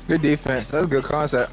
Good defense. That's a good concept.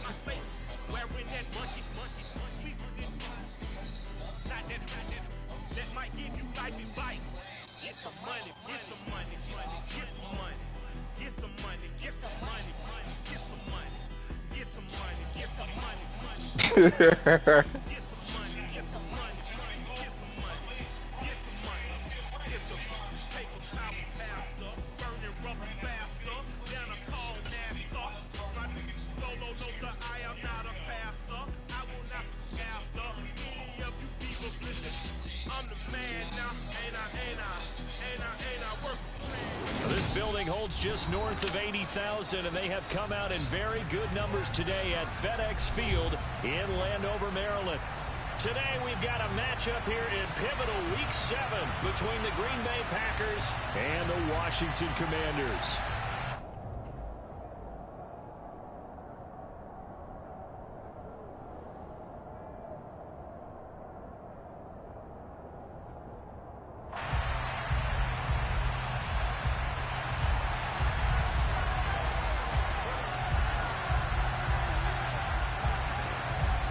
This building holds just north of 80,000, and they have come out in very good numbers today at FedEx Field in Landover, Maryland. Today we've got a matchup here in pivotal Week 7 between the Green Bay Packers and the Washington Commanders.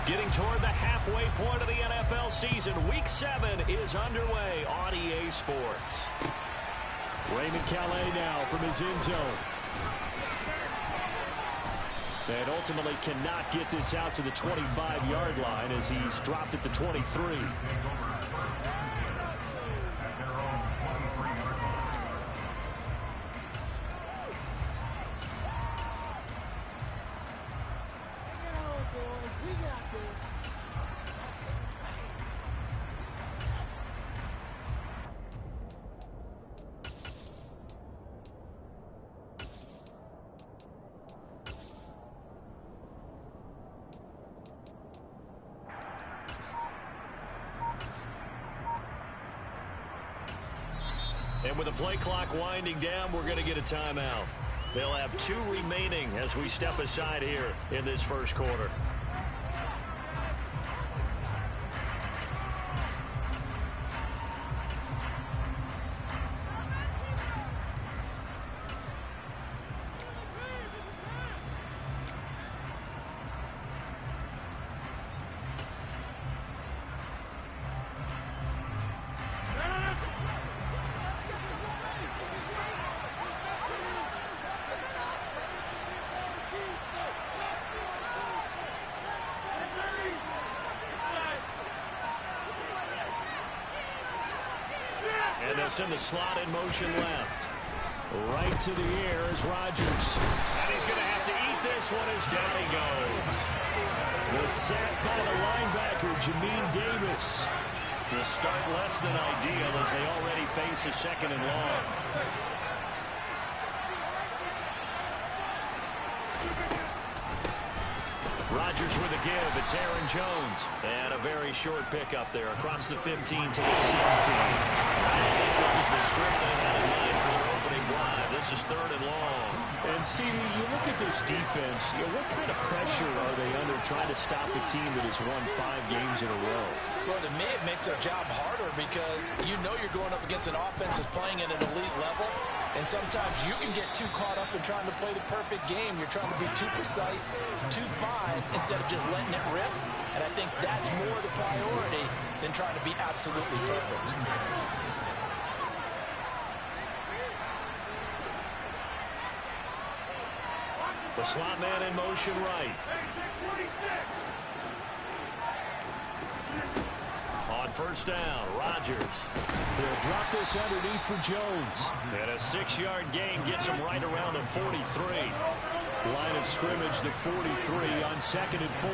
Getting toward the halfway point of the NFL season, Week 7 is underway on EA Sports. Raymond Calais now from his end zone. And ultimately cannot get this out to the 25-yard line as he's dropped at the 23. And with the play clock winding down, we're going to get a timeout. They'll have 2 remaining as we step aside here in this first quarter. And they'll send the slot in motion left. Right to the air is Rodgers. And he's going to have to eat this one as down he goes. The sack by the linebacker, Jamin Davis. The start less than ideal as they already face a second and long. Rodgers with a give. It's Aaron Jones. And a very short pickup there across the 15 to the 16. I think this is the script they had in mind for their opening drive. This is 3rd and long. And, CD, you look at this defense, what kind of pressure are they under trying to stop a team that has won 5 games in a row? Well, to me, it makes their job harder because you know you're going up against an offense that's playing at an elite level. And sometimes you can get too caught up in trying to play the perfect game. You're trying to be too precise, too fine, instead of just letting it rip. And I think that's more the priority than trying to be absolutely perfect. The slot man in motion right. On first down, Rodgers. They'll drop this underneath for Jones. And a 6-yard gain gets him right around the 43. Line of scrimmage, the 43 on 2nd and 4.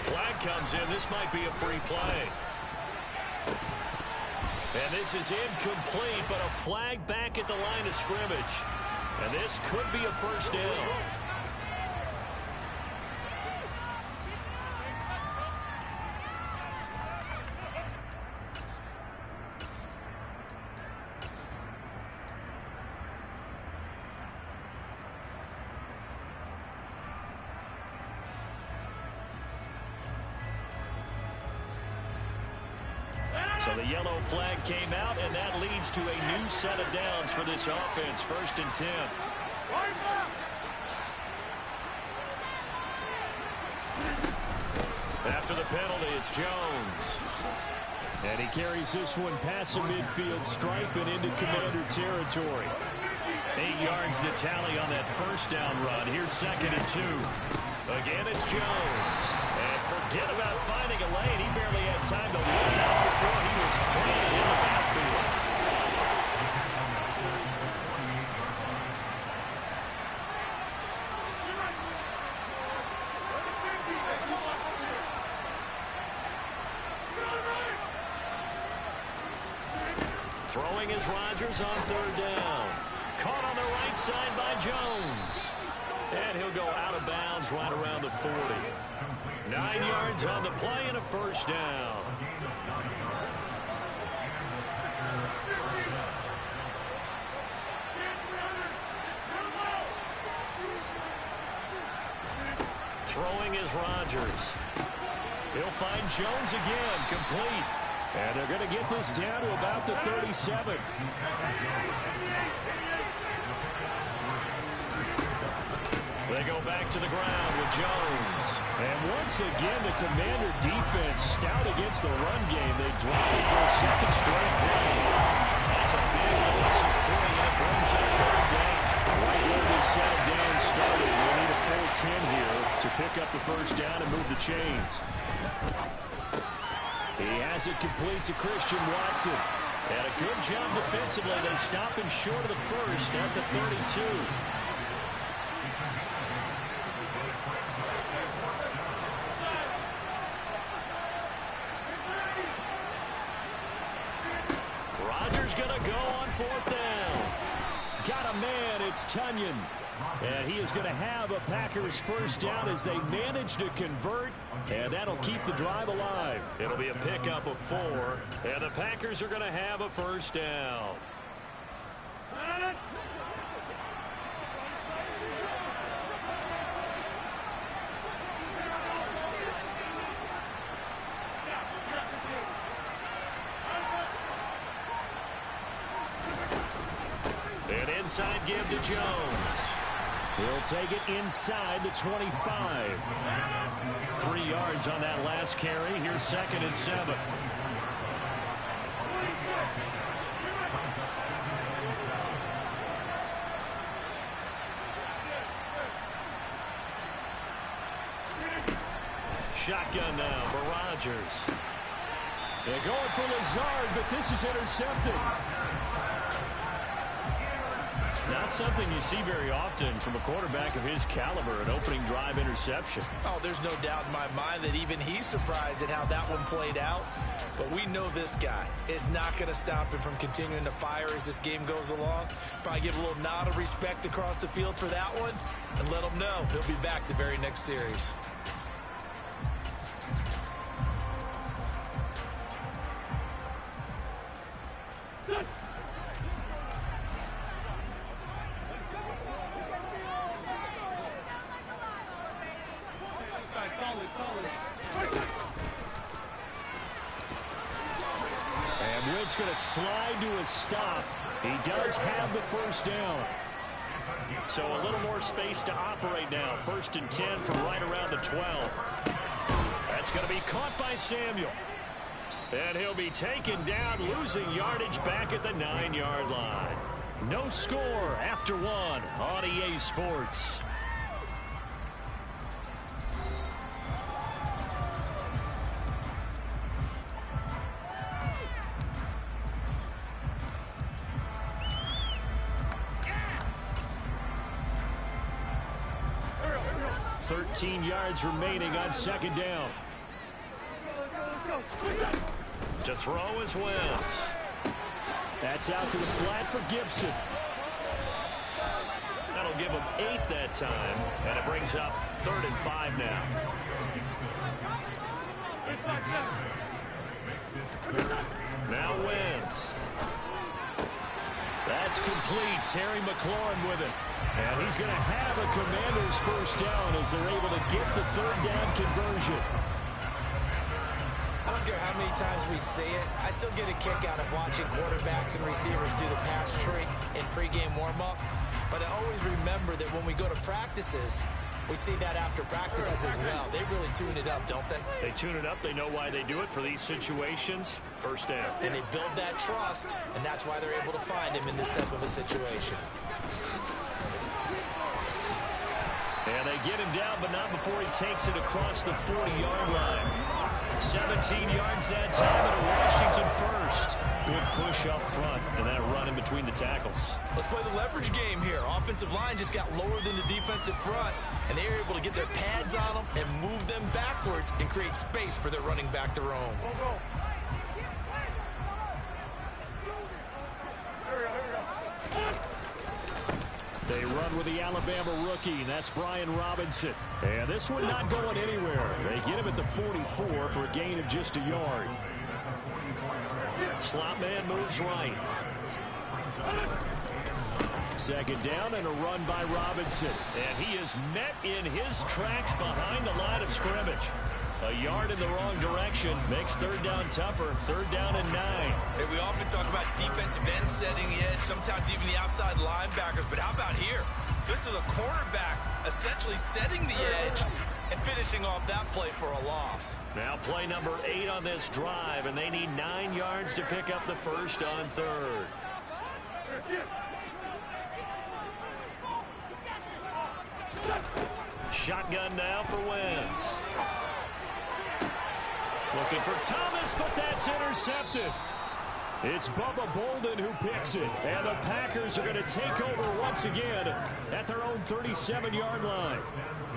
Flag comes in. This might be a free play. And this is incomplete, but a flag back at the line of scrimmage. And this could be a first down. So the yellow flag came out, and that leads to a new set of downs for this offense. 1st and 10. After the penalty, it's Jones. And he carries this one past the midfield stripe and into Commander territory. 8 yards the tally on that 1st down run. Here's 2nd and 2. Again, it's Jones. And forget about finding a lane. He barely had time to look out before he was planted in the backfield. Throwing is Rodgers on 3rd down. Caught on the right side by Jones. And he'll go out of bounds right around the 40. 9 yards on the play and a 1st down. Throwing is Rodgers. He'll find Jones again, complete. And they're going to get this down to about the 37. They go back to the ground with Jones. And once again, the Commander defense stout against the run game. They drop it for a 2nd straight play. That's a big loss of 3, and it brings up 3rd down. Right where they set down started. They'll need a full 10 here to pick up the 1st down and move the chains. He has it complete to Christian Watson. And a good job defensively. They stop him short of the 1st at the 32. Rodgers going to go on 4th down. Got a man, it's Tunyon. And he is going to have a Packers 1st down as they manage to convert, and that'll keep the drive alive. It'll be a pickup of 4, and the Packers are going to have a 1st down. An inside give to Jones. He'll take it inside the 25. 3 yards on that last carry. Here's 2nd and 7. Shotgun now for Rodgers. They're going for Lazard, but this is intercepted. Not something you see very often from a quarterback of his caliber, an opening drive interception. Oh, there's no doubt in my mind that even he's surprised at how that one played out. But we know this guy is not going to stop him from continuing to fire as this game goes along. Probably give a little nod of respect across the field for that one and let him know he'll be back the very next series. Going to slide to a stop. He does have the 1st down. So a little more space to operate now. 1st and 10 from right around the 12. That's going to be caught by Samuel. And he'll be taken down, losing yardage back at the 9-yard line. No score after 1 on EA Sports. Yards remaining on 2nd down. To throw is Wentz. That's out to the flat for Gibson. That'll give him 8 that time, and it brings up 3rd and 5 now. Now Wentz. That's complete. Terry McLaurin with it. And he's going to have a Commander's 1st down as they're able to get the 3rd down conversion. I don't care how many times we see it. I still get a kick out of watching quarterbacks and receivers do the pass tree in pregame warm-up. But I always remember that when we go to practices, we see that after practices as well. They really tune it up, don't they? They tune it up. They know why they do it for these situations. First down. And they build that trust, and that's why they're able to find him in this type of a situation. And they get him down, but not before he takes it across the 40-yard line. 17 yards that time, and a Washington first. Good push up front, and then a run in between the tackles. Let's play the leverage game here. Offensive line just got lower than the defensive front, and they were able to get their pads on them and move them backwards and create space for their running back to roam. They run with the Alabama rookie, and that's Brian Robinson. And this one not going anywhere. They get him at the 44 for a gain of just a yard. Slot man moves right. Second down and a run by Robinson. And he is met in his tracks behind the line of scrimmage. A yard in the wrong direction makes third down tougher. Third down and 9. Hey, we often talk about defensive ends setting the edge, sometimes even the outside linebackers. But how about here? This is a cornerback essentially setting the edge and finishing off that play for a loss. Now play number 8 on this drive, and they need 9 yards to pick up the first on third. Shotgun now for Wentz. Looking for Thomas, but that's intercepted. It's Bubba Bolden who picks it. And the Packers are going to take over once again at their own 37-yard line.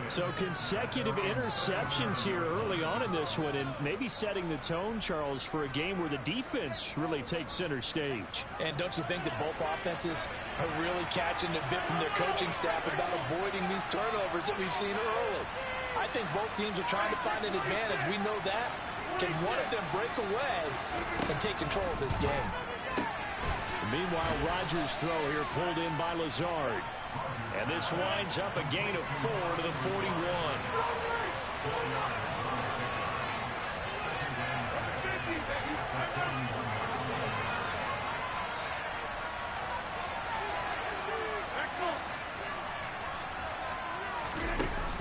So consecutive interceptions here early on in this one, and maybe setting the tone, Charles, for a game where the defense really takes center stage. And don't you think that both offenses are really catching a bit from their coaching staff about avoiding these turnovers that we've seen early? I think both teams are trying to find an advantage. We know that. Can one of them break away and take control of this game? Meanwhile, Rodgers' throw here pulled in by Lazard. And this winds up a gain of 4 to the 41.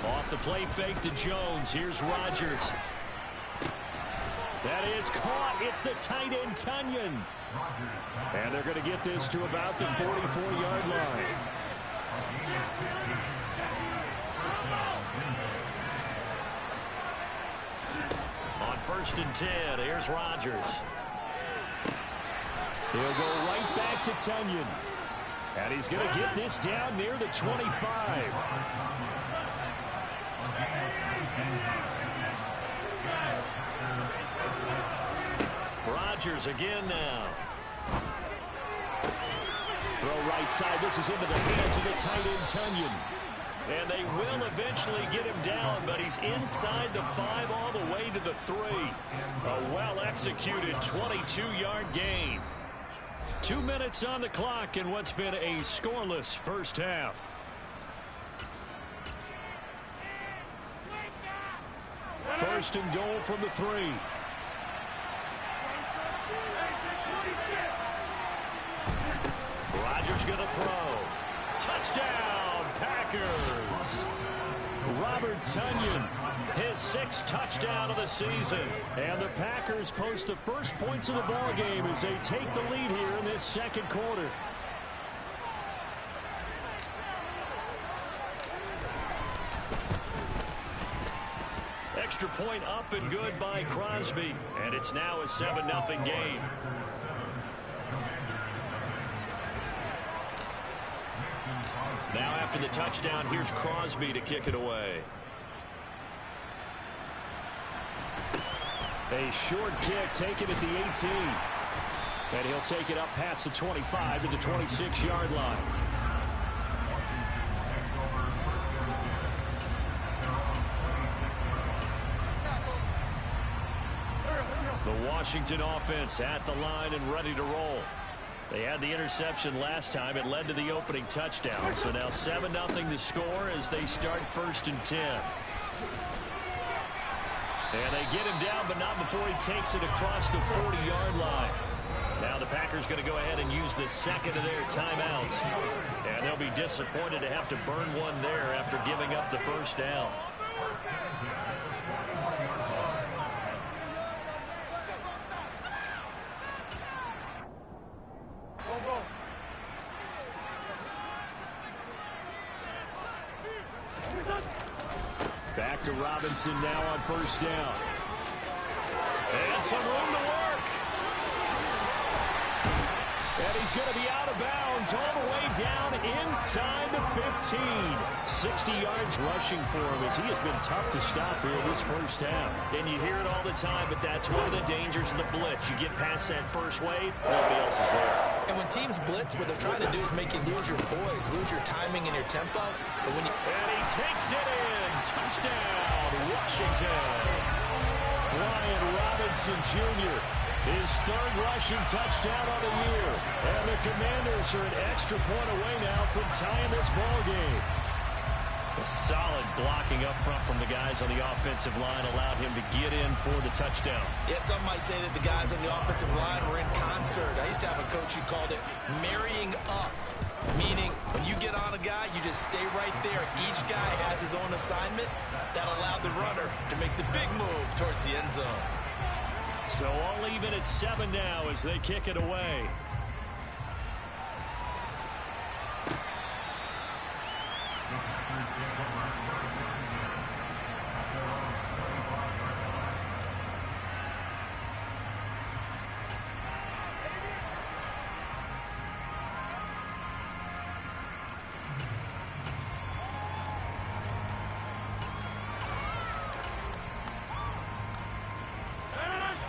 Off the play fake to Jones. Here's Rodgers. That is caught. It's the tight end, Tunyon. And they're going to get this to about the 44-yard line. On 1st and 10, here's Rodgers. He'll go right back to Tunyon. And he's going to get this down near the 25. Rodgers again now. Throw right side. This is into the hands of the tight end, Tunyon. And they will eventually get him down, but he's inside the 5 all the way to the 3. A well-executed 22-yard gain. 2 minutes on the clock in what's been a scoreless first half. First and goal from the 3. Rodgers going to throw. Touchdown, Packers. Robert Tunyon, his 6th touchdown of the season. And the Packers post the first points of the ball game as they take the lead here in this second quarter. Extra point up and good by Crosby. And it's now a 7-0 game. Now after the touchdown, here's Crosby to kick it away. A short kick taken at the 18. And he'll take it up past the 25 to the 26-yard line. The Washington offense at the line and ready to roll. They had the interception last time. It led to the opening touchdown. So now 7-0 to score as they start 1st and 10. And they get him down, but not before he takes it across the 40-yard line. Now the Packers going to go ahead and use the second of their timeouts. And they'll be disappointed to have to burn one there after giving up the first down. Back to Robinson now on first down. And some room to work. And he's going to be out of bounds all the way down inside the 15. 60 yards rushing for him as he has been tough to stop here this first half. And you hear it all the time, but that's one of the dangers of the blitz. You get past that first wave, nobody else is there. And when teams blitz, what they're trying to do is make you lose your poise, lose your timing and your tempo. But when you... And he takes it in. Touchdown, Washington. Brian Robinson Jr., his third rushing touchdown on the year. And the Commanders are an extra point away now from tying this ball game. A solid blocking up front from the guys on the offensive line allowed him to get in for the touchdown. Yeah, some might say that the guys on the offensive line were in concert. I used to have a coach who called it marrying up, meaning when you get on a guy, you just stay right there. Each guy has his own assignment that allowed the runner to make the big move towards the end zone. So all even at 7 now as they kick it away.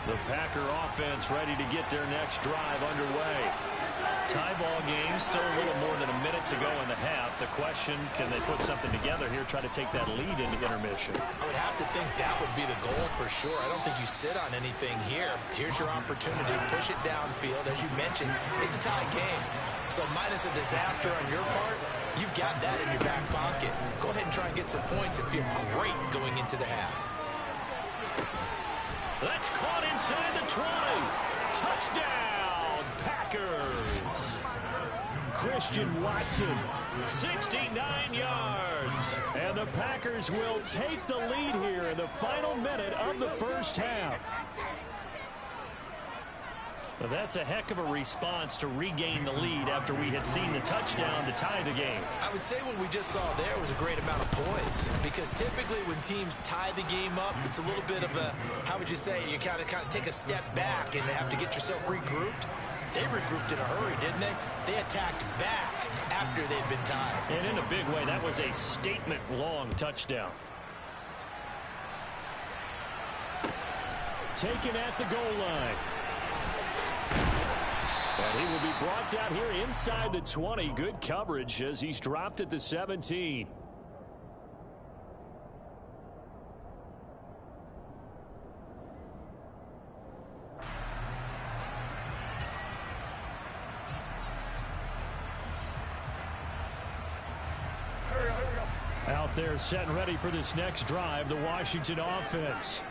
The Packer offense ready to get their next drive underway. Tie ball game, still a little more than a minute to go in the half. The question, can they put something together here, try to take that lead into intermission? I would have to think that would be the goal for sure. I don't think you sit on anything here. Here's your opportunity. Push it downfield. As you mentioned, it's a tie game. So minus a disaster on your part, you've got that in your back pocket. Go ahead and try and get some points and feel great going into the half. That's caught inside the 20. Touchdown, Packers. Christian Watson, 69 yards. And the Packers will take the lead here in the final minute of the first half. Well, that's a heck of a response to regain the lead after we had seen the touchdown to tie the game. I would say what we just saw there was a great amount of poise, because typically when teams tie the game up, it's a little bit of a, how would you say, you kind of take a step back and have to get yourself regrouped. They regrouped in a hurry, didn't they? They attacked back after they'd been tied. And in a big way, that was a statement-long touchdown. Taken at the goal line. And he will be brought down here inside the 20. Good coverage as he's dropped at the 17. Out there set and ready for this next drive, the Washington offense.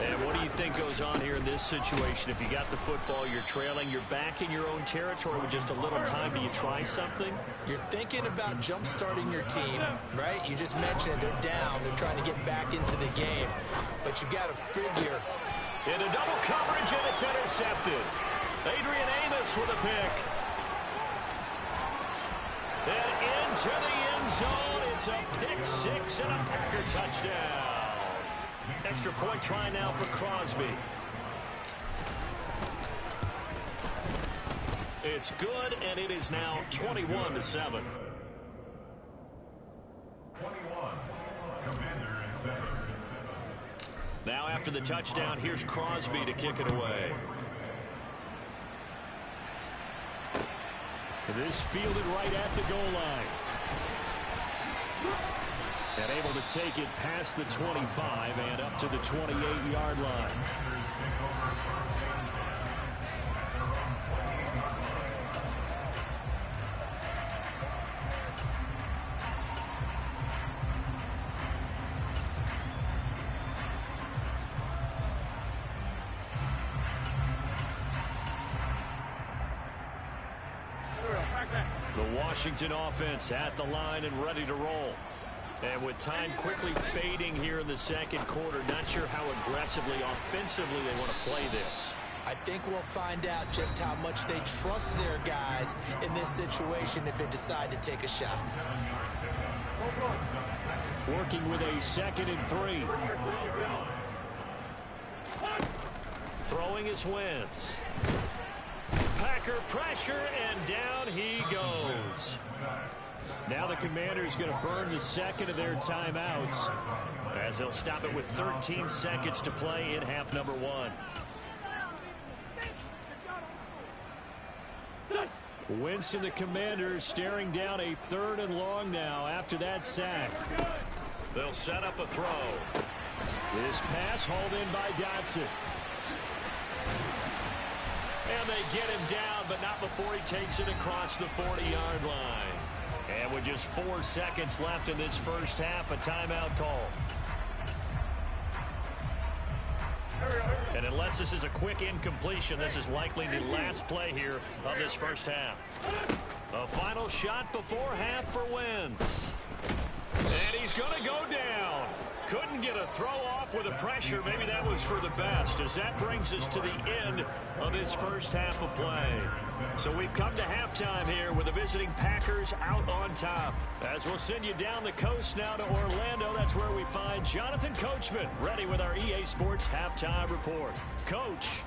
And what do you think goes on here in this situation? If you got the football, you're trailing, you're back in your own territory with just a little time. Do you try something? You're thinking about jump-starting your team, right? You just mentioned it. They're down. They're trying to get back into the game. But you got to figure. In a double coverage, and it's intercepted. Adrian Amos with a pick. And into the end zone. It's a pick six and a Packer touchdown. Extra point try now for Crosby. It's good, and it is now 21-7. Now after the touchdown, here's Crosby to kick it away. This fielded right at the goal line. And able to take it past the 25 and up to the 28-yard line. The Washington offense at the line and ready to roll. And with time quickly fading here in the second quarter, not sure how aggressively, offensively they want to play this. I think we'll find out just how much they trust their guys in this situation if they decide to take a shot. Working with a 2nd and 3. Throwing is Wentz. Packer pressure, and down he goes. Now the Commanders going to burn the second of their timeouts as they'll stop it with 13 seconds to play in half number 1. Wentz and the Commanders staring down a 3rd and long now after that sack. They'll set up a throw. This pass hauled in by Dotson. And they get him down, but not before he takes it across the 40-yard line. And with just 4 seconds left in this first half, a timeout call. And unless this is a quick incompletion, this is likely the last play here of this first half. A final shot before half for Wentz. And he's going to go down. Couldn't get a throw off with the pressure. Maybe that was for the best, as that brings us to the end of this first half of play. So we've come to halftime here with the visiting Packers out on top. As we'll send you down the coast now to Orlando, that's where we find Jonathan Coachman ready with our EA Sports halftime report. Coach.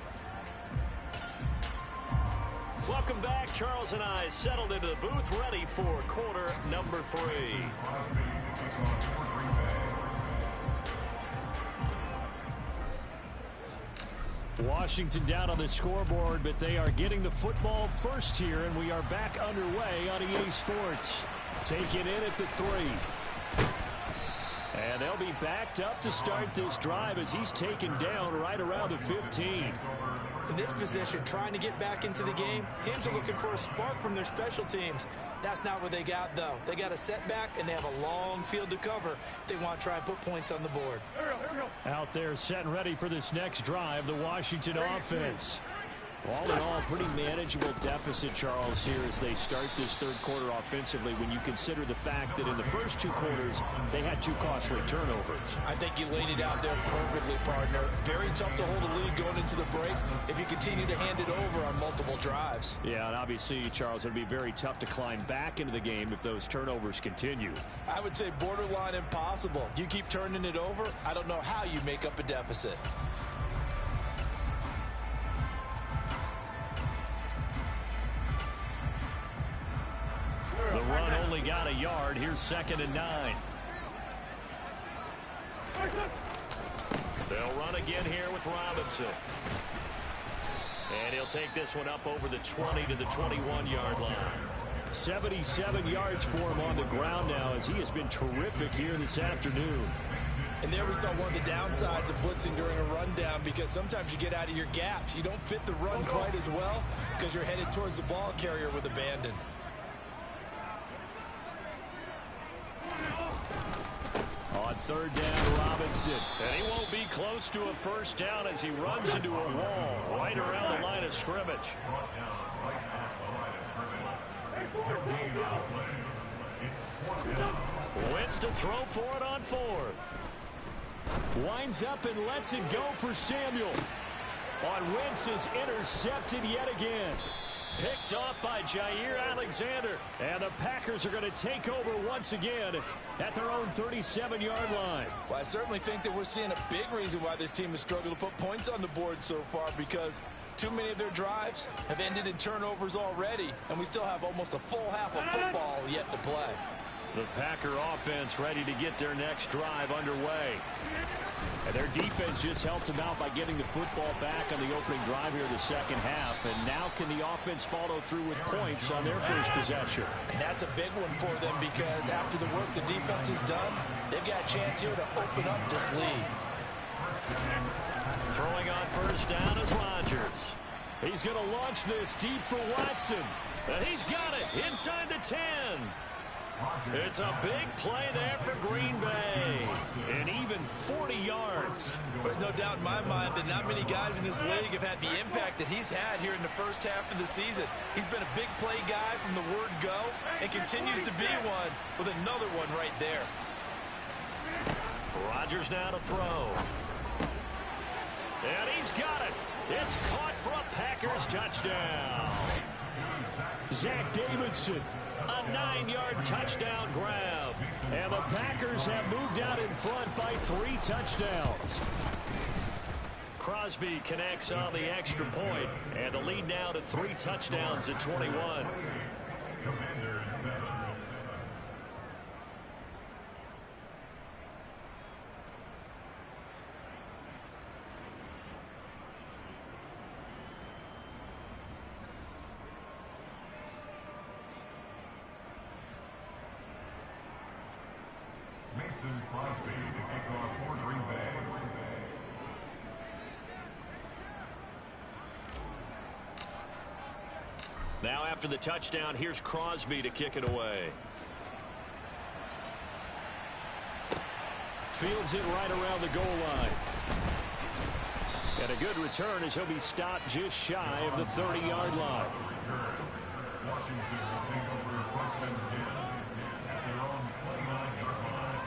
Welcome back. Charles and I settled into the booth ready for quarter number 3. Washington down on the scoreboard, but they are getting the football first here, and we are back underway on EA Sports. Taken in at the 3. And they'll be backed up to start this drive as he's taken down right around the 15. In this position, trying to get back into the game, teams are looking for a spark from their special teams. That's not what they got, though. They got a setback, and they have a long field to cover if they want to try and put points on the board. Out there set and ready for this next drive, the Washington offense. All in all, pretty manageable deficit, Charles, here as they start this third quarter offensively when you consider the fact that in the first 2 quarters, they had 2 costly turnovers. I think you laid it out there perfectly, partner. Very tough to hold a lead going into the break if you continue to hand it over on multiple drives. Yeah, and obviously, Charles, it would be very tough to climb back into the game if those turnovers continue. I would say borderline impossible. You keep turning it over, I don't know how you make up a deficit. The run only got a yard. Here's 2nd and 9. They'll run again here with Robinson. And he'll take this one up over the 20 to the 21-yard line. 77 yards for him on the ground now as he has been terrific here this afternoon. And there we saw one of the downsides of blitzing during a rundown, because sometimes you get out of your gaps. You don't fit the run quite as well because you're headed towards the ball carrier with abandon. On 3rd down, Robinson. And he won't be close to a first down as he runs into a wall right around the line of scrimmage. Wentz to throw for it on 4th. Winds up and lets it go for Samuel. On Wentz is intercepted yet again. Picked off by Jair Alexander. And the Packers are going to take over once again at their own 37-yard line. Well, I certainly think that we're seeing a big reason why this team has struggled to put points on the board so far, because too many of their drives have ended in turnovers already, and we still have almost a full half of football yet to play. The Packer offense ready to get their next drive underway. And their defense just helped them out by getting the football back on the opening drive here in the second half. And now can the offense follow through with points on their first possession? And that's a big one for them, because after the work the defense has done, they've got a chance here to open up this lead. Throwing on first down is Rodgers. He's going to launch this deep for Watson. And he's got it inside the 10. It's a big play there for Green Bay. And even 40 yards. There's no doubt in my mind that not many guys in this league have had the impact that he's had here in the first half of the season. He's been a big play guy from the word go and continues to be one with another one right there. Rodgers now to throw. And he's got it. It's caught for a Packers touchdown. Zach Davidson, a 9-yard touchdown grab. And the Packers have moved out in front by 3 touchdowns. Crosby connects on the extra point, and the lead now to 3 touchdowns at 21. Crosby to kick off for Green Bay. Now after the touchdown, here's Crosby to kick it away. Fields it right around the goal line. And a good return as he'll be stopped just shy of the 30-yard line. Washington will take over first and 10 at their own 29-yard line.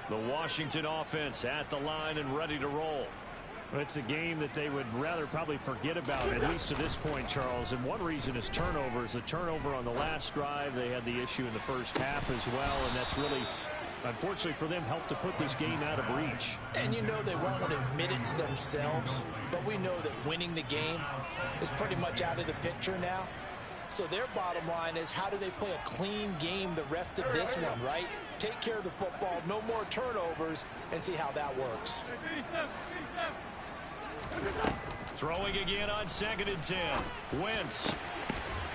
The Washington offense at the line and ready to roll. It's a game that they would rather probably forget about, at least to this point, Charles. And one reason is turnovers. A turnover on the last drive. They had the issue in the first half as well, and that's really, unfortunately for them, helped to put this game out of reach. And you know they won't admit it to themselves, but we know that winning the game is pretty much out of the picture now. So their bottom line is, how do they play a clean game the rest of this one, right? Take care of the football, no more turnovers, and see how that works. Throwing again on 2nd and 10. Wentz.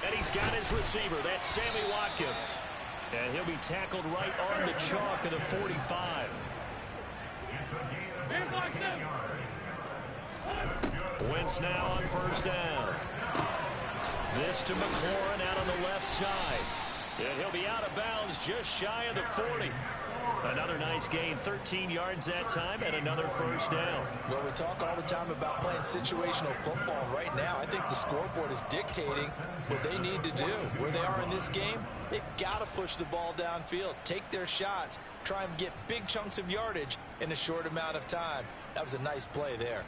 And he's got his receiver. That's Sammy Watkins. And he'll be tackled right on the chalk of the 45. Wentz now on first down. This to McLaurin out on the left side. And he'll be out of bounds just shy of the 40. Another nice gain, 13 yards that time, and another first down. Well, we talk all the time about playing situational football. Right now, I think the scoreboard is dictating what they need to do. Where they are in this game, they've got to push the ball downfield, take their shots, try and get big chunks of yardage in a short amount of time. That was a nice play there.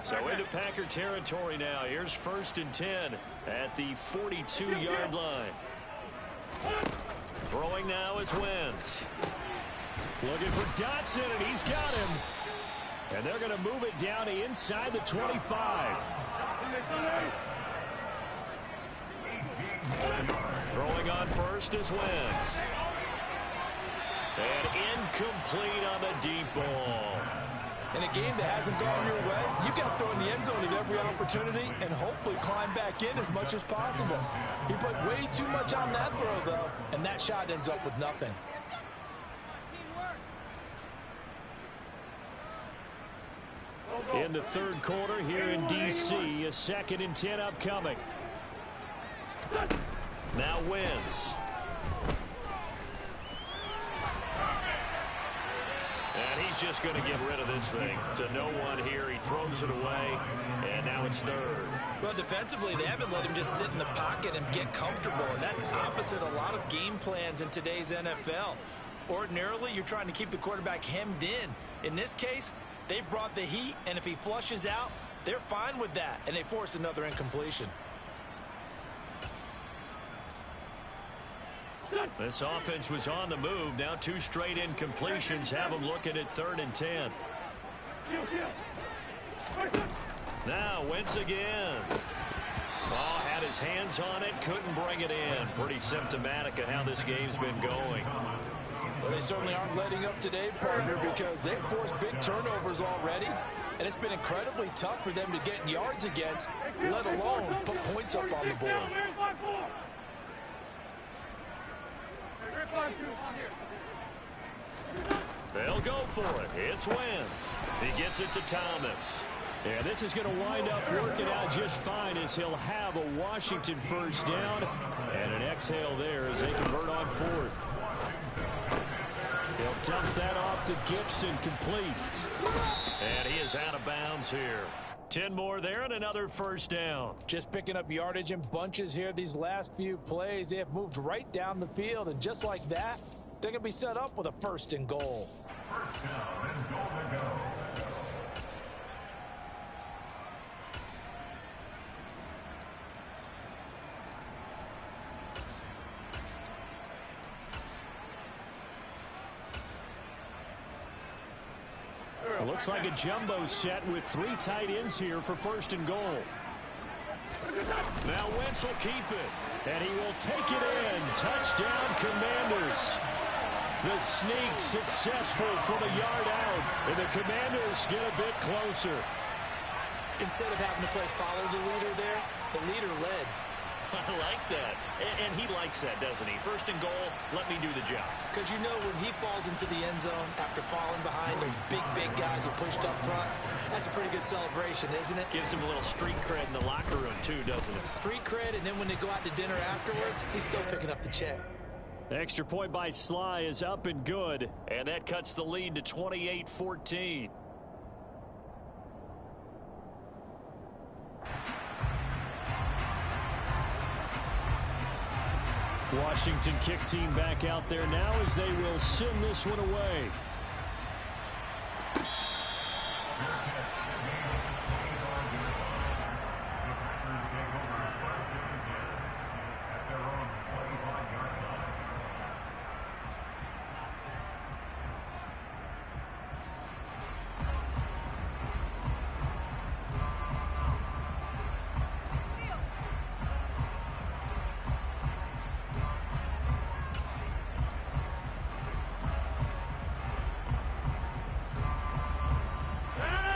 So into Packer territory now. Here's 1st and 10 at the 42-yard line. Throwing now is Wentz. Looking for Dotson, and he's got him. And they're going to move it down to inside the 25. Throwing on first is Wentz. And incomplete on the deep ball. In a game that hasn't gone your way, you got to throw in the end zone at every opportunity and hopefully climb back in as much as possible. He put way too much on that throw, though, and that shot ends up with nothing. In the 3rd quarter here in D.C., a 2nd and 10 upcoming. Now Wentz. And he's just going to get rid of this thing to no one here. He throws it away, and now it's 3rd. Well, defensively, they haven't let him just sit in the pocket and get comfortable, and that's opposite a lot of game plans in today's NFL. Ordinarily, you're trying to keep the quarterback hemmed in. In this case, they brought the heat, and if he flushes out, they're fine with that, and they force another incompletion. This offense was on the move. Now 2 straight incompletions have them looking at 3rd and 10. Now Wentz again. Oh, had his hands on it, couldn't bring it in. Pretty symptomatic of how this game's been going. Well, they certainly aren't letting up today, partner, because they've forced big turnovers already, and it's been incredibly tough for them to get yards against, let alone put points up on the board. They'll go for it. It's Wentz. He gets it to Thomas. And this is going to wind up working out just fine as he'll have a Washington first down and an exhale there as they convert on fourth. He'll dump that off to Gibson, complete. And he is out of bounds here. 10 more there and another first down. Just picking up yardage in bunches here these last few plays. They have moved right down the field, and just like that, they're going to be set up with a first and goal. First down and goal to go. It looks like a jumbo set with 3 tight ends here for first and goal. Now Wentz will keep it. And he will take it in. Touchdown, Commanders. The sneak successful from a yard out. And the Commanders get a bit closer. Instead of having to play follow the leader there, the leader led. I like that. And he likes that, doesn't he? First and goal, let me do the job. Because you know when he falls into the end zone after falling behind those big guys who pushed up front, that's a pretty good celebration, isn't it? Gives him a little street cred in the locker room, too, doesn't it? Street cred, and then when they go out to dinner afterwards, he's still picking up the check. The extra point by Sly is up and good. And that cuts the lead to 28-14. Washington kick team back out there now as they will send this one away.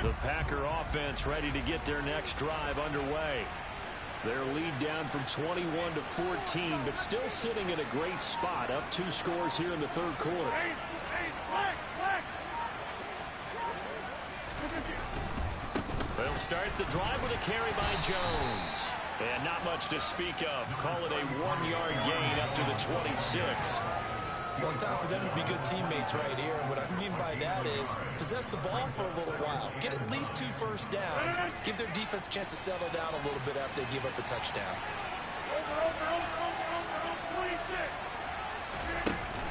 The Packer offense ready to get their next drive underway. Their lead down from 21 to 14, but still sitting in a great spot, up 2 scores here in the third quarter. They'll start the drive with a carry by Jones. And not much to speak of. Call it a 1-yard gain up to the 26. Well, it's time for them to be good teammates right here. And what I mean by that is possess the ball for a little while. Get at least 2 first downs. Give their defense a chance to settle down a little bit after they give up a touchdown.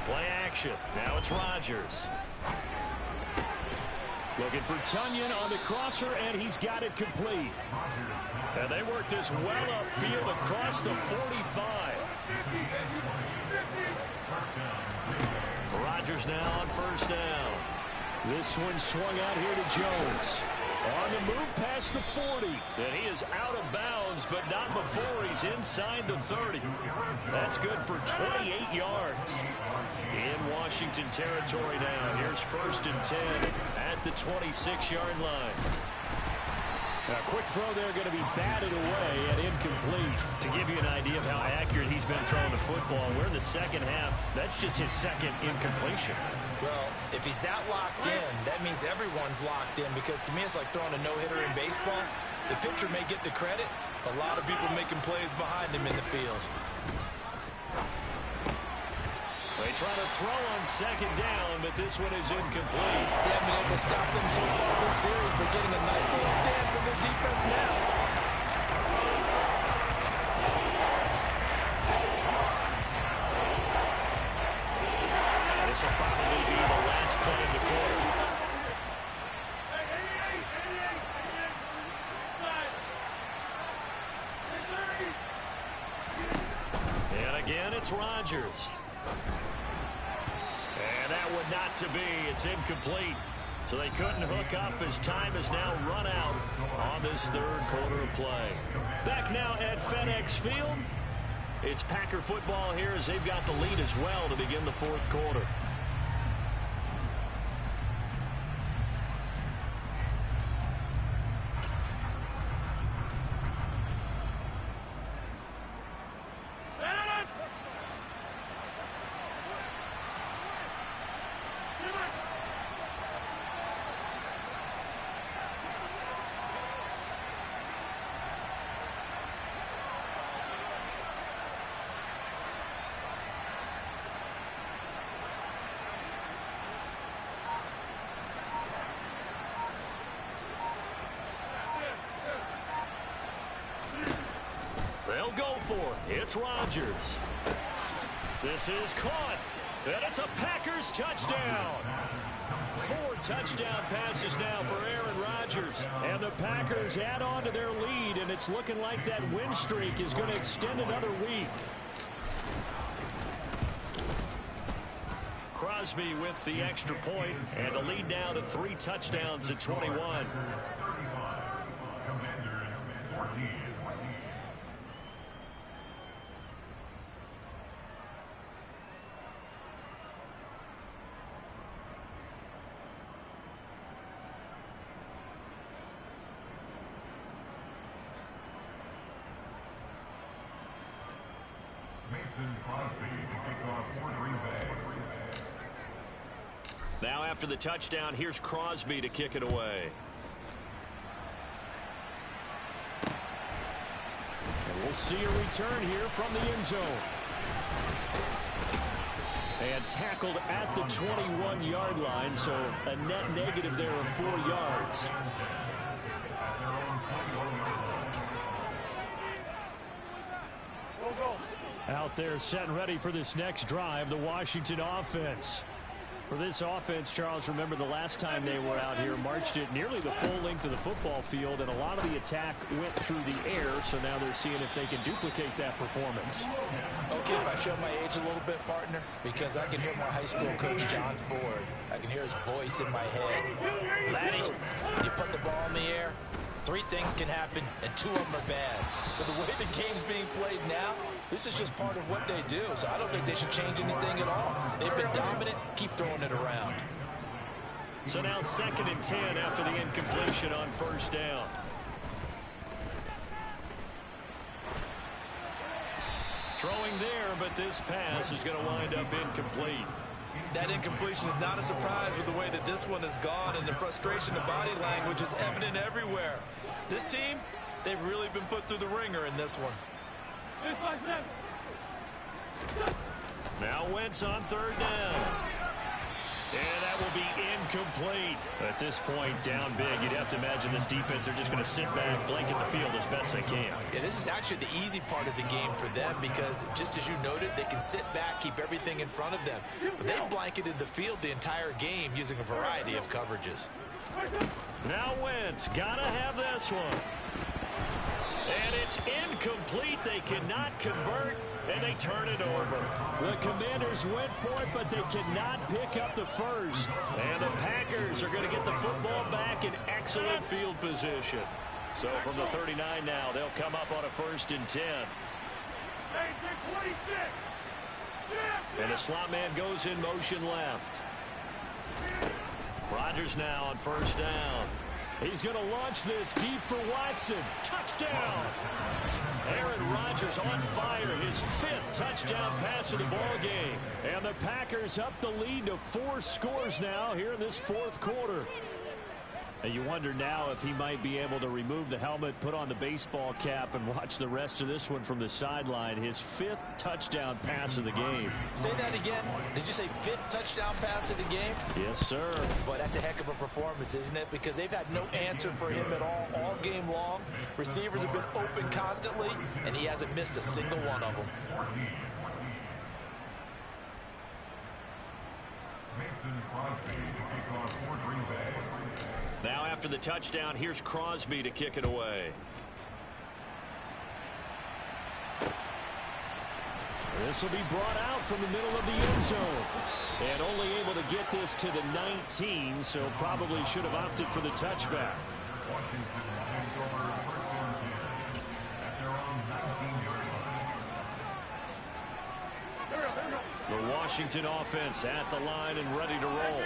Play action. Now it's Rodgers. Looking for Tunyon on the crosser, and he's got it complete. And they work this well upfield across the 45. Rodgers now on first down. This one swung out here to Jones. On the move past the 40. And he is out of bounds, but not before he's inside the 30. That's good for 28 yards. In Washington territory now. Here's first and 10 at the 26-yard line. A quick throw there going to be batted away and incomplete. To give you an idea of how accurate he's been throwing the football, we're in the second half. That's just his second incompletion. Well, if he's that locked in, that means everyone's locked in, because to me it's like throwing a no-hitter in baseball. The pitcher may get the credit. A lot of people making plays behind him in the field. They try to throw on second down, but this one is incomplete. They haven't been able to stop them so far this series, but getting a nice little stand from their defense now. This will probably be the last play of the quarter. And again, it's Rodgers. And that would not to be. It's incomplete. So they couldn't hook up as time has now run out on this third quarter of play. Back now at FedEx Field. It's Packer football here as they've got the lead as well to begin the fourth quarter. They'll go for it. It's Rodgers. This is caught. And it's a Packers touchdown. 4 touchdown passes now for Aaron Rodgers. And the Packers add on to their lead, and it's looking like that win streak is going to extend another week. Crosby with the extra point, and the lead now to 3 touchdowns at 21. Now after the touchdown, here's Crosby to kick it away. And we'll see a return here from the end zone. And tackled at the 21-yard line, so a net negative there of 4 yards. Out there set and ready for this next drive, the Washington offense. For this offense, Charles, remember the last time they were out here, marched it nearly the full length of the football field, and a lot of the attack went through the air, so now they're seeing if they can duplicate that performance. Okay, if I show my age a little bit, partner, because I can hear my high school coach, John Ford. I can hear his voice in my head. Laddie, you put the ball in the air, 3 things can happen, and 2 of them are bad. But the way the game's being played now, this is just part of what they do, so I don't think they should change anything at all. They've been dominant. Keep throwing it around. So now 2nd and 10 after the incompletion on 1st down. Throwing there, but this pass is going to wind up incomplete. That incompletion is not a surprise with the way that this one has gone, and the frustration of body language is evident everywhere. This team, they've really been put through the ringer in this one. Now Wentz on 3rd down. And that will be incomplete. At this point, down big, you'd have to imagine this defense, they're just going to sit back, blanket the field as best they can. Yeah, this is actually the easy part of the game for them because, just as you noted, they can sit back, keep everything in front of them. But they blanketed the field the entire game using a variety of coverages. Now Wentz, got to have this one. And it's incomplete. They cannot convert, and they turn it over. The Commanders went for it, but they cannot pick up the first. And the Packers are going to get the football back in excellent field position. So from the 39 now, they'll come up on a 1st and 10. And the slot man goes in motion left. Rodgers now on 1st down. He's going to launch this deep for Watson. Touchdown! Aaron Rodgers on fire, his 5th touchdown pass of the ball game. And the Packers up the lead to 4 scores now here in this 4th quarter. And you wonder now if he might be able to remove the helmet, put on the baseball cap, and watch the rest of this one from the sideline. His 5th touchdown pass of the game. Say that again. Did you say 5th touchdown pass of the game? Yes, sir. Boy, that's a heck of a performance, isn't it? Because they've had no answer for him at all game long. Receivers have been open constantly, and he hasn't missed a single one of them. Mason Crosby to kick off for Green Bay. Now after the touchdown, here's Crosby to kick it away. This will be brought out from the middle of the end zone. And only able to get this to the 19, so probably should have opted for the touchback. Washington takes over 1st and 10 at their own 19-yard line. The Washington offense at the line and ready to roll.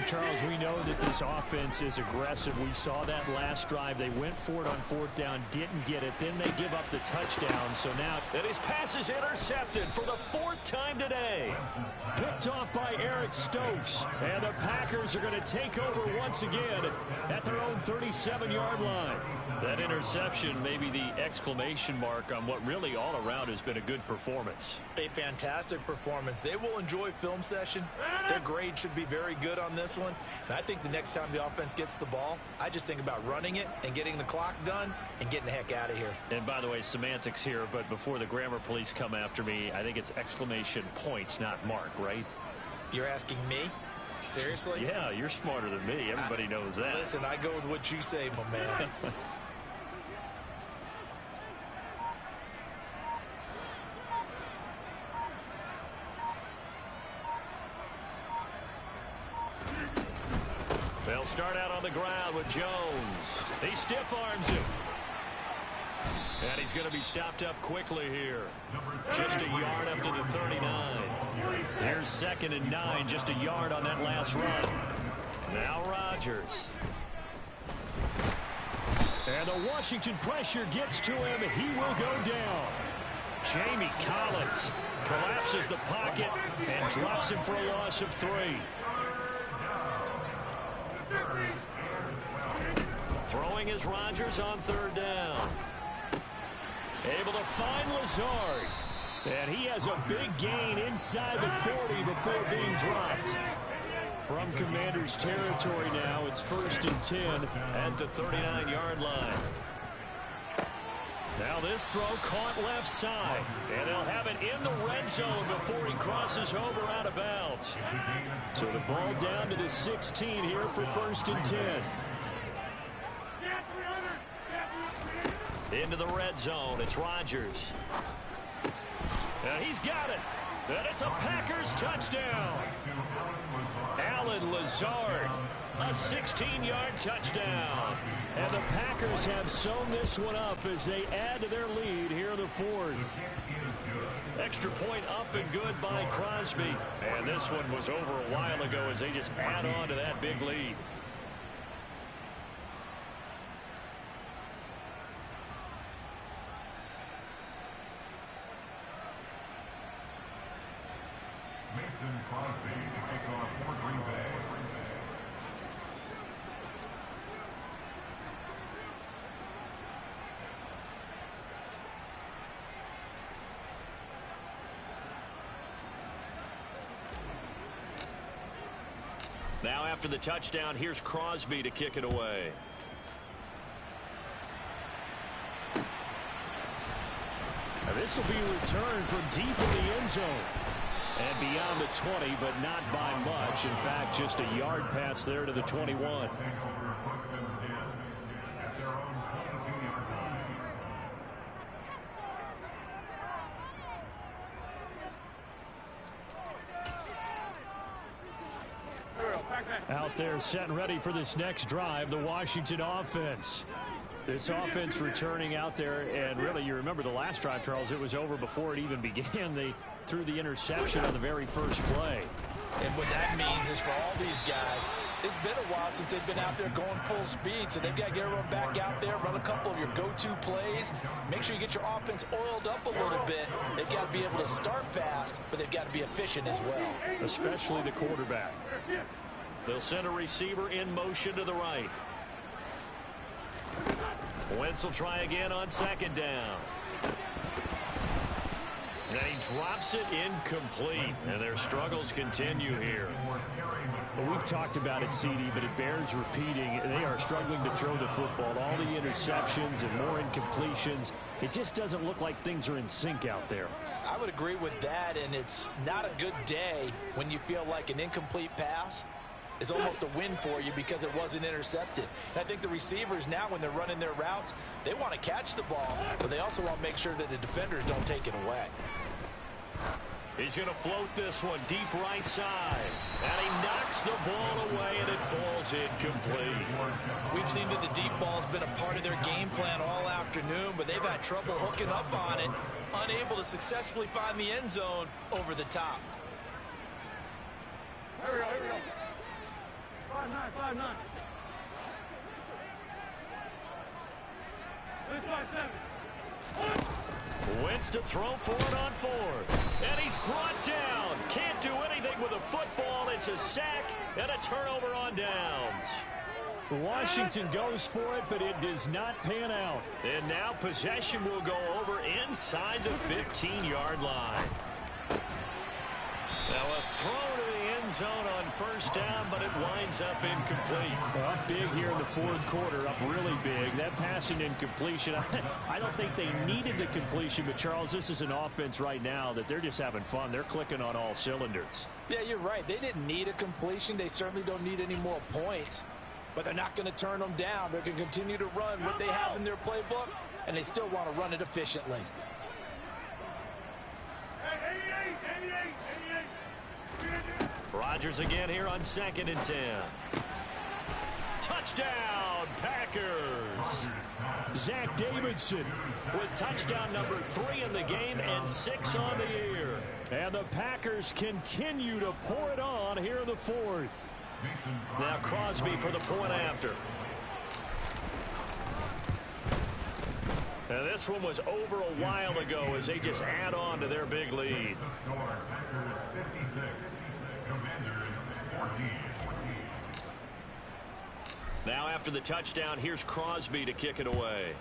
Charles, we know that this offense is aggressive. We saw that last drive. They went for it on 4th down, didn't get it. Then they give up the touchdown. So now that his pass is intercepted for the 4th time today. Picked off by Eric Stokes. And the Packers are going to take over once again at their own 37-yard line. That interception may be the exclamation mark on what really all around has been a good performance. A fantastic performance. they will enjoy film session. Their grade should be very good on this one. And I think the next time the offense gets the ball, I just think about running it and getting the clock done and getting the heck out of here. And by the way, semantics here, but before the grammar police come after me, I think it's exclamation point, not mark, right? You're asking me? Seriously? Yeah, you're smarter than me. Everybody knows that. Listen, I go with what you say, my man. They'll start out on the ground with Jones. He stiff arms him. And he's going to be stopped up quickly here. Just a yard up to the 39. Here's 2nd and 9, just a yard on that last run. Now Rodgers. And the Washington pressure gets to him. He will go down. Jamie Collins collapses the pocket and drops him for a loss of 3. Throwing is Rodgers on 3rd down. Able to find Lazard. And he has a big gain inside the 40 before being dropped. From Commanders territory now, it's 1st and 10 at the 39-yard line. Now this throw caught left side. And they'll have it in the red zone before he crosses over out of bounds. So the ball down to the 16 here for 1st and 10. Into the red zone, it's Rodgers. And he's got it. And it's a Packers touchdown. Allen Lazard, a 16-yard touchdown. And the Packers have sewn this one up as they add to their lead here in the 4th. Extra point up and good by Crosby. And this one was over a while ago as they just add on to that big lead. Crosby to kick off for Green Bay. Now after the touchdown, here's Crosby to kick it away. Now this will be returned from deep in the end zone. And beyond the 20, but not by much. In fact, just a yard pass there to the 21. Out there set and ready for this next drive, the Washington offense. This offense returning out there, and really, you remember the last drive, Charles, it was over before it even began. They threw the interception on the very first play. And what that means is for all these guys, it's been a while since they've been out there going full speed, so they've got to get everyone back out there, run a couple of your go-to plays, make sure you get your offense oiled up a little bit. They've got to be able to start fast, but they've got to be efficient as well. Especially the quarterback. They'll send a receiver in motion to the right. Wentz will try again on 2nd down. And he drops it incomplete. And their struggles continue here. Well, we've talked about it, CD, but it bears repeating. They are struggling to throw the football. All the interceptions and more incompletions. It just doesn't look like things are in sync out there. I would agree with that, and it's not a good day when you feel like an incomplete pass is almost a win for you because it wasn't intercepted. And I think the receivers now, when they're running their routes, they want to catch the ball, but they also want to make sure that the defenders don't take it away. He's going to float this one deep right side. And he knocks the ball away, and it falls incomplete. We've seen that the deep ball has been a part of their game plan all afternoon, but they've had trouble hooking up on it, unable to successfully find the end zone over the top. Here we go, here we go. 5-9, 5-9. 5-7. Wentz to throw for it on 4th. And he's brought down. Can't do anything with a football. It's a sack and a turnover on downs. Washington goes for it, but it does not pan out. And now possession will go over inside the 15-yard line. Now a throw to the end zone on first down, but it winds up incomplete. Up big here in the fourth quarter, up really big. That passing incompletion, I don't think they needed the completion, but Charles, this is an offense right now that they're just having fun. They're clicking on all cylinders. Yeah, you're right. They didn't need a completion. They certainly don't need any more points, but they're not going to turn them down. They're going to continue to run what they have in their playbook, and they still want to run it efficiently. Rodgers again here on 2nd and 10. Touchdown, Packers. Zach Davidson With touchdown number 3 in the game and 6 on the year. and the Packers continue to pour it on here in the fourth. Now Crosby for the point after. Now this one was over a while ago as they just add on to their big lead. Packers 56, Commanders 14. Now after the touchdown, here's Crosby to kick it away.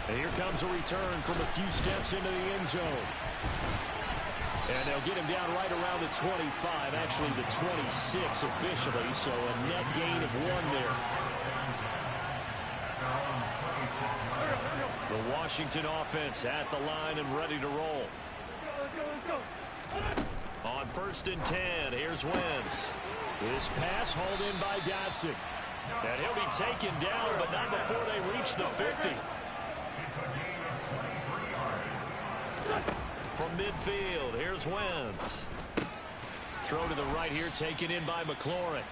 And here comes a return from a few steps into the end zone. And they'll get him down right around the 25, actually the 26 officially, so a net gain of 1 there. The Washington offense at the line and ready to roll. On 1st and 10, here's Wentz. This pass hauled in by Dotson. And he'll be taken down, but not before they reach the 50. From midfield, here's Wentz. Throw to the right here, taken in by McLaurin.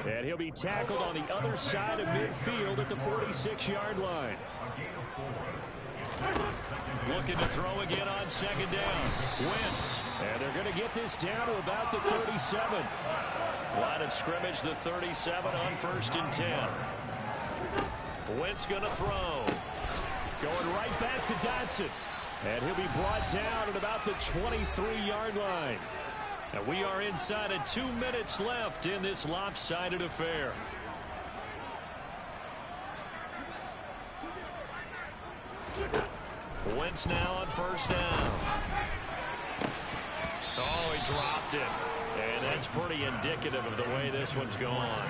And he'll be tackled on the other side of midfield at the 46-yard line. Looking to throw again on 2nd down. Wentz. And they're going to get this down to about the 37. Line of scrimmage, the 37 on 1st and 10. Wentz going to throw. Going right back to Dotson. And he'll be brought down at about the 23-yard line. And we are inside of 2 minutes left in this lopsided affair. Wentz now on 1st down. Oh, he dropped it. And that's pretty indicative of the way this one's gone.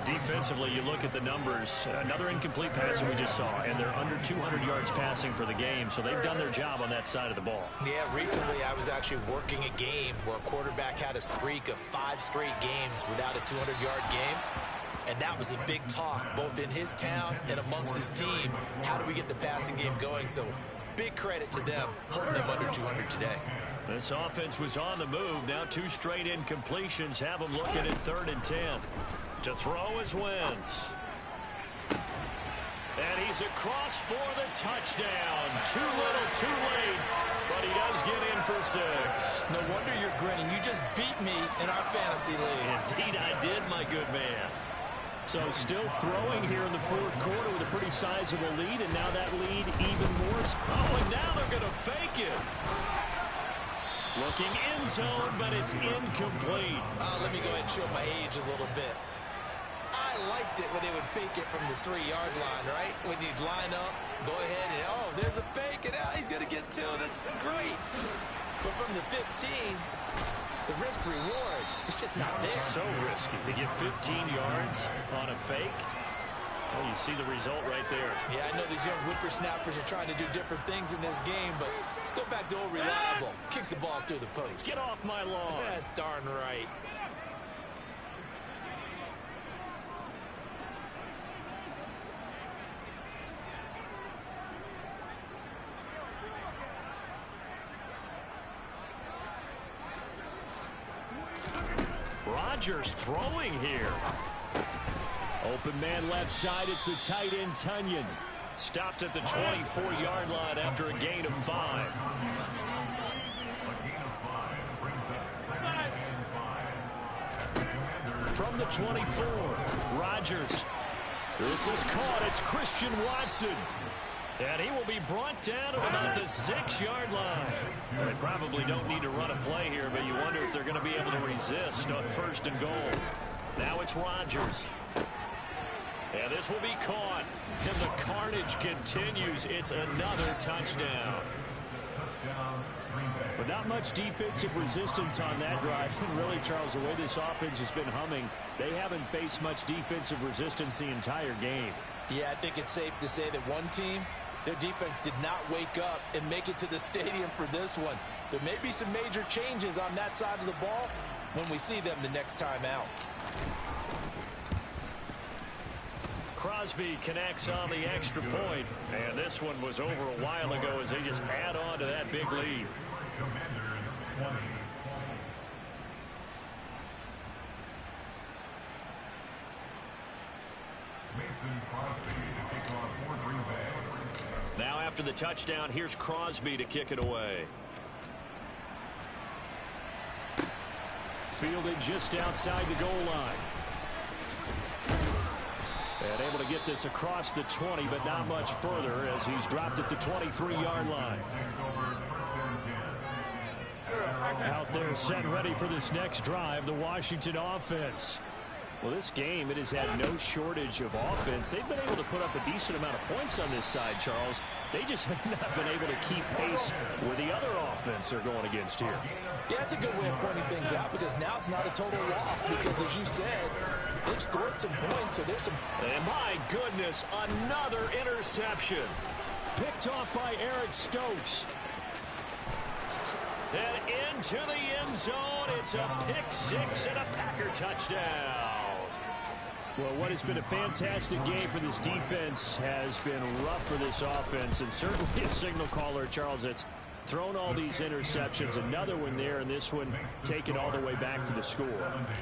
Defensively, you look at the numbers. Another incomplete pass that we just saw, and they're under 200 yards passing for the game, so they've done their job on that side of the ball. Yeah, recently I was actually working a game where a quarterback had a streak of 5 straight games without a 200-yard game. And that was a big talk, both in his town and amongst his team. How do we get the passing game going? So big credit to them, holding them under 200 today. This offense was on the move. Now 2 straight incompletions have them looking at 3rd and 10. To throw is Wentz. And he's across for the touchdown. Too little, too late. But he does get in for 6. No wonder you're grinning. You just beat me in our fantasy league. Indeed I did, my good man. So still throwing here in the fourth quarter with a pretty sizable lead, and now that lead even more. Oh, and now they're going to fake it. Looking end zone, but it's incomplete. Let me go ahead and show my age a little bit. I liked it when they would fake it from the 3-yard line, right? When you'd line up, go ahead and, oh, there's a fake, and he's going to get 2. That's great. But from the 15, the risk-reward, it's just not there. So risky to get 15 yards on a fake. Well, you see the result right there. Yeah, I know these young whippersnappers are trying to do different things in this game, but let's go back to old reliable. Kick the ball through the post. Get off my lawn. That's darn right. Rodgers throwing here. Open man left side, it's the tight end Tunyon. Stopped at the 24-yard line after a gain of 5. From the 24, Rodgers. This is caught, it's Christian Watson. And he will be brought down at about the 6-yard line. They probably don't need to run a play here, but you wonder if they're going to be able to resist on 1st and goal. Now it's Rodgers. And this will be caught. And the carnage continues. It's another touchdown. But not much defensive resistance on that drive. And really, Charles, the way this offense has been humming, they haven't faced much defensive resistance the entire game. Yeah, I think it's safe to say that one team, their defense did not wake up and make it to the stadium for this one. There may be some major changes on that side of the ball when we see them the next time out. Crosby connects on the extra point. And this one was over a while ago as they just add on to that big lead. Commanders 20. Mason Crosby to kick off for Green Bay. Now after the touchdown, here's Crosby to kick it away. Fielded just outside the goal line. And able to get this across the 20, but not much further as he's dropped at the 23-yard line. Out there set and ready for this next drive, the Washington offense. Well, this game, it has had no shortage of offense. They've been able to put up a decent amount of points on this side, Charles. They just have not been able to keep pace where the other offense are going against here. Yeah, it's a good way of pointing things out because now it's not a total loss because, as you said, they've scored some points, so there's some... And my goodness, another interception. Picked off by Eric Stokes. And into the end zone, it's a pick six and a Packer touchdown. Well, what has been a fantastic game for this defense has been rough for this offense, and certainly a signal caller, Charles, that's thrown all these interceptions. Another one there, and this one taken all the way back for the score.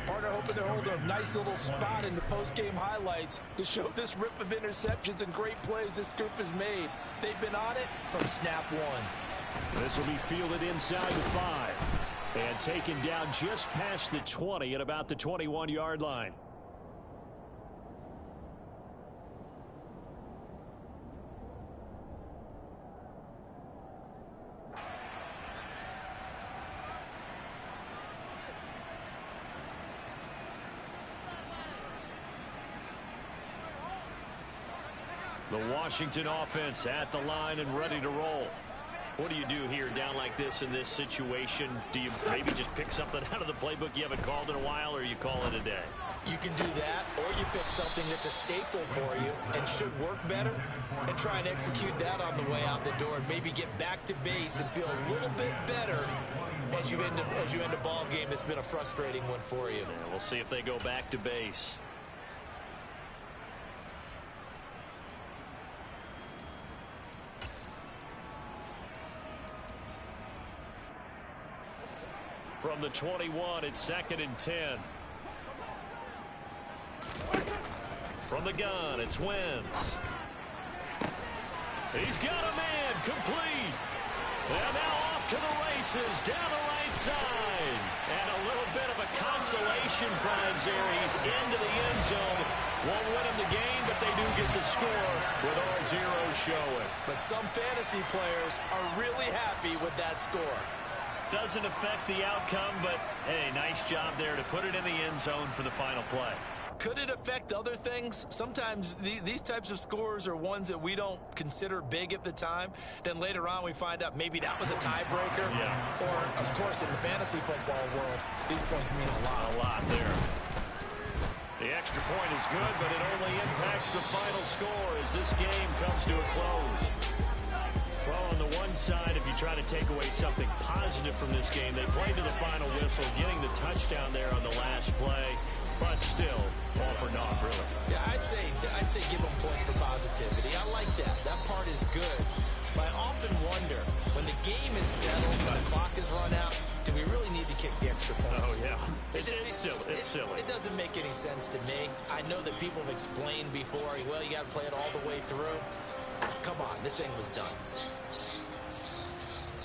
Partner hoping to hold a nice little spot in the post-game highlights to show this rip of interceptions and great plays this group has made. They've been on it from snap one. This will be fielded inside the 5 and taken down just past the 20 at about the 21-yard line. The Washington offense at the line and ready to roll. What do you do here down like this in this situation? Do you maybe just pick something out of the playbook you haven't called in a while, or you call it a day? You can do that, or you pick something that's a staple for you and should work better and try and execute that on the way out the door and maybe get back to base and feel a little bit better as you end a ball game that's been a frustrating one for you. Yeah, we'll see if they go back to base. From the 21, it's 2nd and 10. From the gun, it's Wentz. He's got a man, complete. And now off to the races, down the right side. And a little bit of a consolation prize there. He's into the end zone. Won't win him the game, but they do get the score with all zeros showing. But some fantasy players are really happy with that score. Doesn't affect the outcome, but, hey, nice job there to put it in the end zone for the final play. Could it affect other things? Sometimes these types of scores are ones that we don't consider big at the time. Then later on we find out maybe that was a tiebreaker. Yeah. Or, of course, in the fantasy football world, these points mean a lot. A lot there. The extra point is good, but it only impacts the final score as this game comes to a close. Well, on the one side, if you try to take away something positive from this game, they played to the final whistle, getting the touchdown there on the last play, but still, all for naught, really. Yeah, I'd say give them points for positivity. I like that. That part is good. But I often wonder, when the game is settled, when the clock is run out, do we really need to kick the extra point? Oh, yeah. It's silly. It's silly. It doesn't make any sense to me. I know that people have explained before, well, you got to play it all the way through. Come on, this thing was done.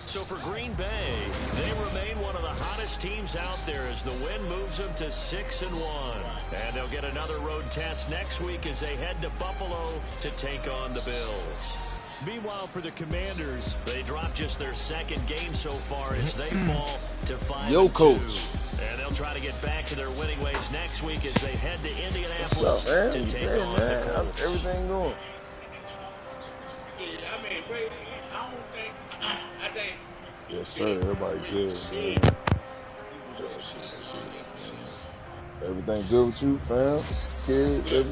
So for Green Bay, they remain one of the hottest teams out there as the win moves them to 6-1. And they'll get another road test next week as they head to Buffalo to take on the Bills. Meanwhile, for the Commanders, they dropped just their second game so far as they fall to 5-2. Yo, coach. And they'll try to get back to their winning ways next week as they head to Indianapolis What's up, man? to take Hey, on man. the Colts. Everything going? Yeah, I mean, I don't think, I think. Yes, sir. Everybody good, man. Everything good with you, fam? Kids, everything?